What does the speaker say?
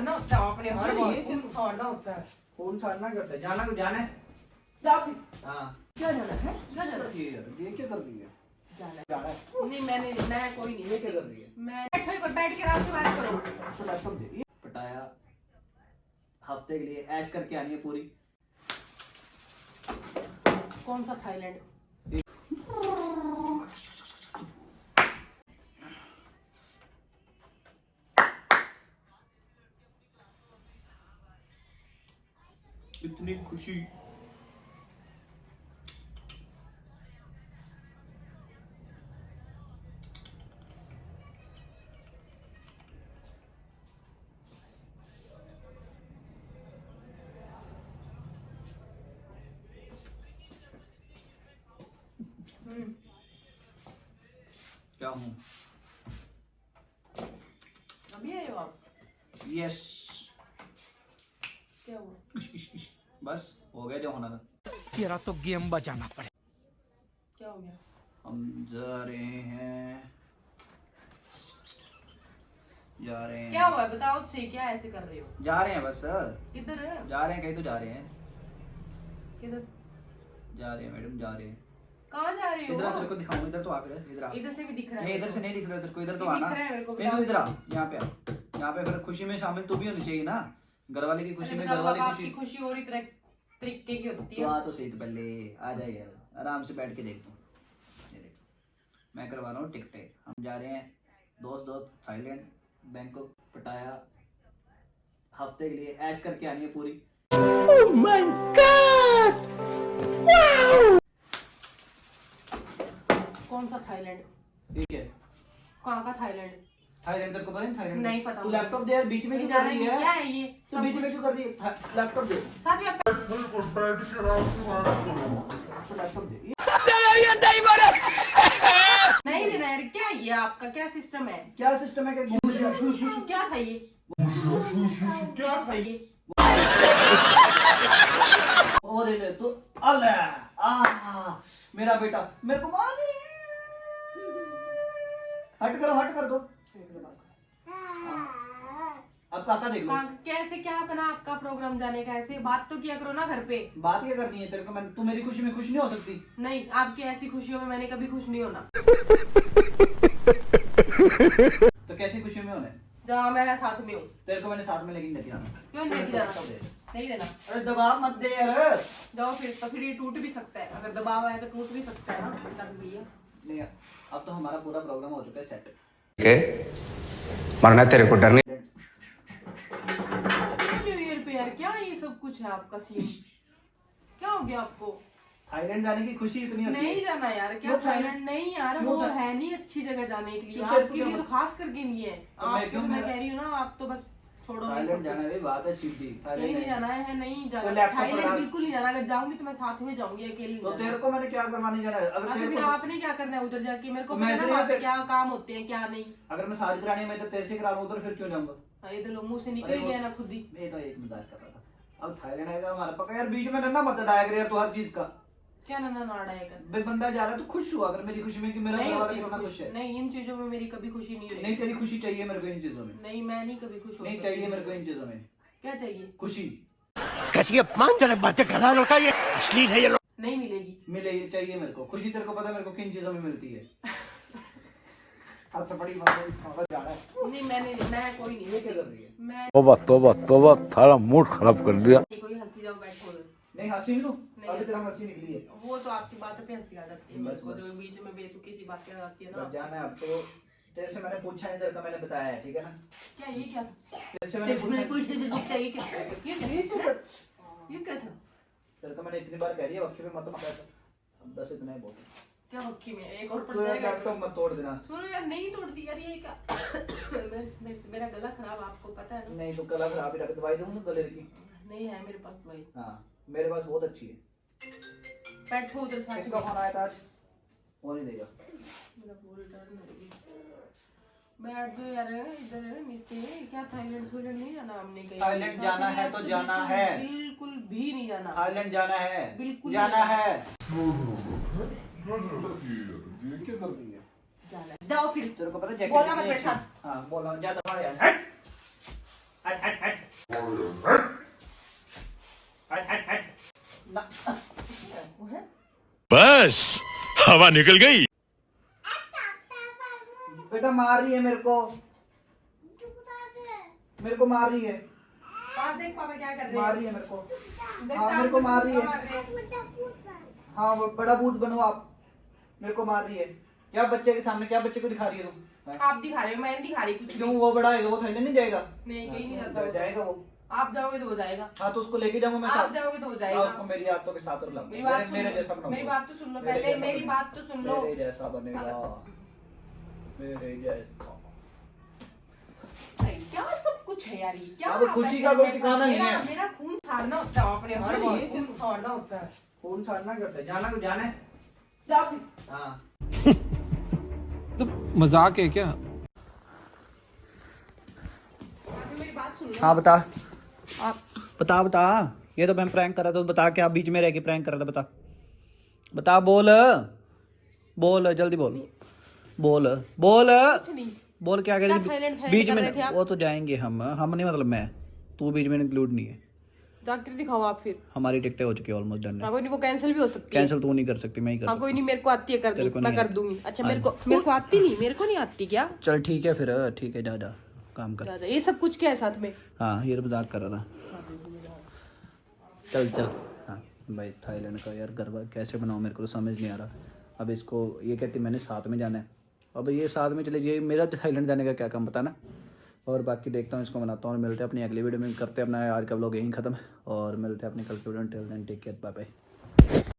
सारना होता है अपने हर बार खून सारना होता है। खून सारना करता है, जाना तो जाना है। जाओ फिर। हाँ क्या जाना है? क्या जाना है? ये क्या कर रही है? जाना है। नहीं मैं कोई नहीं। ये क्या कर रही है? मैं बैठ के आराम से बात करो। पटाया हफ्ते के लिए ऐश करके आनी है पूरी। कौन सा थाईलैंड? इतनी खुशी क्या हूँ? अभी आए हो आप? यस। क्या हुआ? बस हो गया जो होना था। तेरा तो गेम बजाना पड़े। क्या हो गया? हम जा रहे हैं क्या हुआ है बताओ सही, क्या ऐसे कर रहे हो? जा रहे हैं बस। किधर है? जा रहे हैं कहीं तो जा रहे हैं। किधर जा रहे हैं मैडम, जा रहे हैं। कहाँ जा रहे हो? इधर तेरे को दिखाऊं, इधर तो आ फिर, इधर आ। इधर से भी दिख रहा है। नहीं इधर से नहीं दिख रहा तेरे को, इधर तो ये आना। दिख रहा है मेरे को, नहीं तो बताओ। इधर आ, यहाँ पे आ। यहाँ पे फिर खुशी में शामिल तू भी होनी चाहिए ना। घर वाले की खुशी में घर वाले बाप खुशी। की खुशी और इस तरीके की होती तो है। आ तो सही, तो पहले आ जाए यार, आराम से बैठ के देख तू। ये देख, मैं करवा रहा हूँ टिकटें। हम जा रहे हैं दोस्त थाईलैंड, बैंकॉक, पटाया हफ्ते के लिए ऐश करके आनी है पूरी। Oh my God, wow. कौन सा थाईलैंड? ठीक है, कहाँ का थाईलैंड? थाईलैंड तेरे को पता नहीं? थाईलैंड नहीं पता। तू लैपटॉप दे यार, बीच में क्यों जा कर रही रही है? क्या है ये? तू सब बीच में कुछ क्यों कर रही है? लैपटॉप दे। साथ में आप लैपटॉप दे। नहीं देना यार, क्या है ये? आपका क्या सिस्टम है? क्या सिस्टम है? क्या था ये? क्या खाइए? और ले तो अल्लाह मेरा बेटा मेरे को मार रही है। हट कर दो। अब काका देख लो। कैसे क्या बना आपका प्रोग्राम जाने का? ऐसे बात तो किया करो ना घर पे। बात क्या करनी है तेरे को? तू मेरी खुशी में खुश नहीं हो सकती? नहीं, आपकी ऐसी खुशियों में मैंने कभी खुश नहीं होना। तो कैसी खुशी में होना है? जहाँ मैं साथ में हूँ। तेरे को मैंने साथ में लेकिन नहीं जाना। क्यों नहीं जाना? नहीं देना। अरे दबाव मत दे यार। जाओ फिर, तो फिर ये टूट भी सकता है। अगर दबाव आए तो टूट भी सकता है ना भैया। नहीं, अब तो हमारा पूरा प्रोग्राम हो चुका है सेट। मरना तेरे को डर नहीं। न्यू ईयर पे यार क्या ये सब कुछ है आपका सीन? क्या हो गया आपको? थाईलैंड जाने की खुशी इतनी होती है? नहीं जाना यार। क्या क्यों थाईलैंड? नहीं यार, क्यों वो था? है नहीं अच्छी जगह जाने के लिए। क्यों तेरे को आपके लिए क्या तो खास करके नहीं है। तो मैं आपके क्यों तो मैं मेरा- कह रही हूँ ना, आप तो बस छोड़ो ये सब थाईलैंड कुछ। जाना है बात है सीधी। कहीं नहीं जाना है, नहीं तो जाना। लैपटॉप थाईलैंड पर बिल्कुल नहीं जाना। अगर जाऊंगी तो मैं साथ में जाऊंगी, अकेले तो नहीं तेरे जाना। को मैंने क्या करवाने जाना है? अगर हाँ, तो तेरे फिर को आपने क्या करना है उधर जाके? मेरे को तो पता मैं है ना इधर वहाँ पे ही- क्या काम होते हैं क्या नहीं। अगर मैं शादी करानी है मैं तो तेरे से करा लूं, उधर फिर क्यों जाऊंगा? हाँ, ये तो लो मुंह से निकल अरे ही गया ना खुद ही। मैं तो एक मजाक कर रहा था। अब थाईलैंड आएगा हमारा पक्का यार, बीच में नन्ना मत डाया कर यार तू हर चीज का। क्या नन्ना नाड़ा है कर? बे बंदा जा रहा है तो खुश हुआ अगर मेरी खुशी में कि मेरा नहीं घर वाला होती कितना मैं खुश खुश। है। नहीं, इन चीजों में मेरी कभी खुशी नहीं हुई। नहीं तेरी खुशी चाहिए मेरे को इन चीजों में। नहीं, मैं नहीं कभी खुश हो नहीं सकती। चाहिए मेरे को इन चीजों में क्या चाहिए? खुशी। कैसी अपमानजनक बातें कर रहा लड़का, ये अश्लील है ये लोग। नहीं मिलेगी। मिले चाहिए मेरे को खुशी। तेरे को पता है मेरे को किन चीजों में मिलती है? हाथ से बड़ी बात है, इसका जा रहा है। नहीं मैं कोई नहीं। ये क्या कर रही है? मैं तोबा थारा मूड खराब कर दिया। कोई हंसी जाओ बैठो उधर। नहीं हंसी नहीं तू नहीं, अभी तेरा हंसी निकली है। वो तो आपकी बातों पे हंसी आ जाती है। बस, मेरे को बस। जो बीच में बेतुकी सी बातें आ जाती है ना। बस जाना है अब तो। तेरे से मैंने पूछा नहीं, तेरे को मैंने बताया है, ठीक है ना? क्या ये क्या था? तेरे से मैंने मैंने पूछा पूछा जो दिखता है, ये क्या था? ये क्या था? तेरे को मैंने इतनी बार कह दिया वक्की में मत मत ऐसा। अब बस इतना ही बहुत है। क्या मक्खी में एक और पड़ तू यार जाएगा। लैपटॉप मत तोड़ देना। सुनो यार, नहीं तोड़ती यार ये क्या? मेरा गला खराब, आपको पता है ना? नहीं तो गला खराब ही रख, दवाई दूं ना गले की? नहीं है मेरे पास भाई। हाँ मेरे पास बहुत अच्छी है। बैठो उधर साथ किसका में। फोन आया था आज? वो नहीं देगा। मेरा पूरी टर्न हो गई। बैठ दो यार इधर नीचे। क्या थाईलैंड नहीं जाना हमने कहीं? थाईलैंड जाना है तो जाना है। बिल्कुल भी नहीं जाना। थाईलैंड जाना है, बिल्कुल जाना नहीं है। जाना है। जाओ फिर। तेरे को पता है बोला मत मेरे साथ। हाँ बोला ज्यादा यार। हट हट हट हट बस हवा निकल गई। बेटा मार रही है मेरे को मार रही है। देख पापा क्या कर रहे मार रही है मेरे को। हाँ मेरे को मार रही है। हाँ वो बड़ा भूत बनो आप। मेरे को मार रही है। क्या बच्चे के सामने, क्या बच्चे को दिखा रही है तुम? आप दिखा रहे हो, मैं नहीं दिखा रही कुछ। क्यों? वो बड़ा है, वो थाईलैंड नहीं जाएगा? नहीं कहीं नहीं जाता वो। जाएगा वो। आप जाओगे तो हो जाएगा। हाँ तो उसको लेके जाऊंगा मैं आप साथ। जाओगे तो हो हाँ, जाएगा। उसको मेरी आदतों के साथ रुलाऊंगा। मेरी बात मेरे जैसा सुन लो, बनाऊंगा। मेरी बात तो सुन लो मेरे पहले, जैसा मेरी बनेगा। बात तो सुन लो। मेरे जैसा बनेगा। मेरे जैसा। क्या सब कुछ है यार, ये क्या? अब खुशी का कोई ठिकाना नहीं है। मेरा खून छाड़ना होता है अपने हर बार, खून छाड़ना होता है। खून छाड़ना क्या होता है? जाना को जाना है। जाओ फिर। हाँ तो मजाक है क्या? मेरी बात सुन लो। हाँ बता। बता ये तो मैं प्रैंक कर रहा था। बता क्या बीच में रह के प्रैंक कर रहा था? बता बोल जल्दी बोल कुछ नहीं। बोल क्या करें? थाईलैंड बीच कर में रहे थे आप? वो तो जाएंगे हम नहीं, मतलब मैं, तू बीच में इंक्लूड नहीं है। डॉक्टर दिखाओ आप फिर। हमारी टिकटें हो चुकी है ऑलमोस्ट डन। हाँ कोई नहीं, वो कैंसिल भी हो सकती है। कैंसिल तू नहीं कर सकती, मैं ही कर हाँ सकता कोई नहीं, मेरे को आती है, कर तेरे को दूँ, मैं नहीं कर दूंगी। अच्छा मेरे को आती नहीं, मेरे को नहीं आती क्या? हूँ। चल ठीक है फिर, ठीक है जा काम कर। ज्यादा ये सब कुछ क्या है साथ में? हाँ ये तो मजाक कर रहा था। चल हाँ भाई थाईलैंड का यार गरबा कैसे बनाऊँ मेरे को तो समझ नहीं आ रहा। अब इसको ये कहती मैंने साथ में जाना है, अब ये साथ में चले जाइए, मेरा थाईलैंड जाने का क्या काम पता ना। और बाकी देखता हूँ, इसको बनाता हूँ और मिलते हैं अपनी अगली वीडियो में। करते हैं अपना आज का व्लॉग यहीं ख़त्म और मिलते हैं अपनी कल की वीडियो में। Till then take care, bye bye.